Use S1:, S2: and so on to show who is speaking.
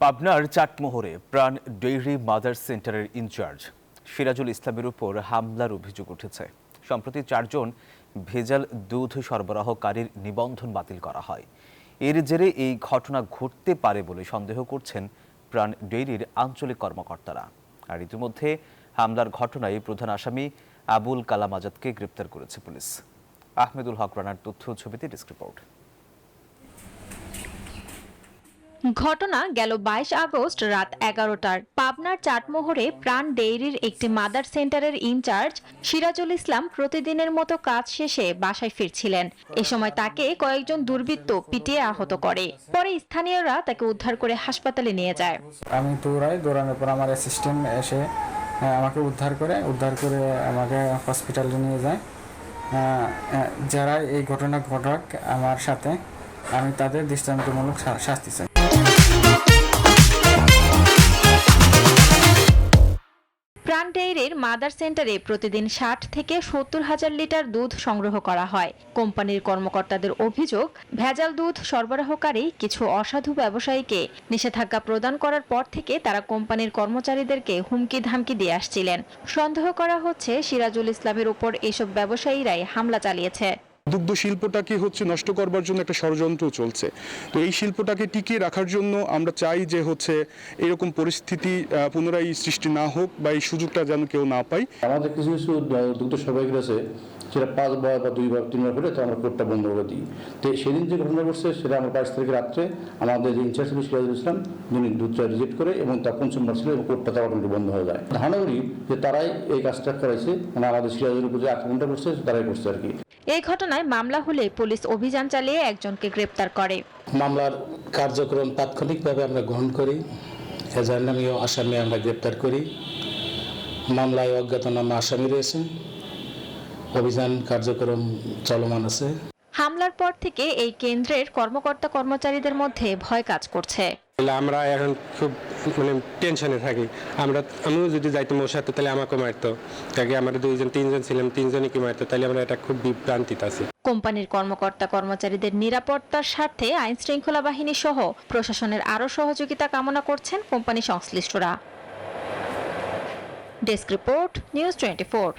S1: পাবনার চাটমোহরে প্রাণ dairy mother সেন্টারের ইনচার্জ সিরাজুল ইসলামের উপর হামলার অভিযোগ উঠেছে। সম্প্রতি 4 জন ভেজাল দুধ সরবরাহকারীর নিবন্ধন বাতিল করা হয়। এর জেরে এই ঘটনা ঘটতে পারে বলে সন্দেহ করছেন প্রাণ ডেইরির আঞ্চলিক কর্মকর্তারা। আর ইতিমধ্যে হামলার ঘটনায় প্রধান আসামি আবুল কালাম আজাদকে গ্রেপ্তার করেছে পুলিশ। আহমেদুল হক রানার তথ্য ছবিতে ডেস্ক রিপোর্ট।
S2: ঘটনা গেল 22 আগস্ট রাত 11টার। পাবনার চাটমোহরে প্রাণ ডেইরির একটি মাদার সেন্টারের ইনচার্জ সিরাজুল ইসলাম প্রতিদিনের মতো কাজ শেষে বাসায় ফিরছিলেন। এ সময় তাকে কয়েকজন দুর্বৃত্ত পিটিয়ে আহত করে। পরে স্থানীয়রা তাকে উদ্ধার করে হাসপাতালে নিয়ে যায়।
S3: আমি দৌড়ানোর পর আমার অ্যাসিস্ট্যান্ট এসে আমাকে উদ্ধার করে আমাকে হসপিটালে নিয়ে যায়। যারা এই ঘটনা ঘটাক আমার সাথে, আমি তাদের দৃষ্টান্তমূলক শাস্তি চাই।
S2: প্রাণ ডেইরির মাদার সেন্টারে প্রতিদিন 60 থেকে 70 হাজার লিটার দুধ সংগ্রহ করা হয়। কোম্পানির কর্মকর্তাদের অভিযোগ, ভেজাল দুধ সরবরাহকারী কিছু অসাধু ব্যবসায়ীকে নিষেধাজ্ঞা প্রদান করার পর থেকে তারা কোম্পানির কর্মচারীদেরকে হুমকি ধামকি দিয়ে আসছিলেন। সন্দেহ করা হচ্ছে সিরাজুল ইসলামের উপর এসব ব্যবসায়ীরাই হামলা চালিয়েছে।
S4: দুগ্ধ শিল্পটাকে নষ্ট করবার জন্য একটা ষড়যন্ত্র চলছে। তো এই শিল্পটাকে টিকিয়ে রাখার জন্য আমরা চাই যে এরকম পরিস্থিতি পুনরায় সৃষ্টি না হোক বা এই সুযোগটা যেন কেউ না পায়।
S5: আমাদের কিছু কিছু দুগ্ধ সবাইকে আছে, সেটা 5 বার বা 2 বার 3 বার করে তো আমরা কোর্টটা বন্ধ করে দিই। তো সেদিন যে ঘটনা ঘটছে সেটা আমরা 22 তারিখে রাত্রে আমাদের ইনচার্জ সিরাজুল ইসলাম যিনি দুধটা রিজেক্ট করে এবং তার কনজিউমার ছিল এবং কোর্টটা তার অটোমেটিক বন্ধ হয়ে যায়। ধারণা করি যে তারাই এই কাজটা করাইছে, মানে আমাদের সিরাজুল উপর যে আক্রমণটা করছে তারাই করছে আর কি।
S2: এই ঘটনায় মামলা হলে পুলিশ অভিযান চালিয়ে একজনকে গ্রেপ্তার করে।
S6: মামলার কার্যক্রম তাৎক্ষণিকভাবে আমরা গ্রহণ করি। এজাহারনামীয় আসামি আমরা গ্রেপ্তার করি। মামলায় অজ্ঞাতনামা আসামি রয়েছে। অভিযান কার্যক্রম চলমান আছে।
S2: হামলার পর থেকে এই কেন্দ্রের কর্মকর্তা কর্মচারীদের মধ্যে ভয় কাজ করছে।
S7: আমরা এখন খুব টেনশনে থাকি। আমিও যদি যাইতাম ওর সাথে তাহলে আমাকে মারতো, তাকে আমরা 2-3 জন ছিলাম, 3জনই কি মারতো, তাহলে আমরা এটা খুব বিভ্রান্তিতে আছি।
S2: কোম্পানির কর্মকর্তা কর্মচারীদের নিরাপত্তার স্বার্থে আইন শৃঙ্খলা বাহিনী সহ প্রশাসনের আরও সহযোগিতা কামনা করছেন কোম্পানি সংশ্লিষ্টরা। Desk report, news 24।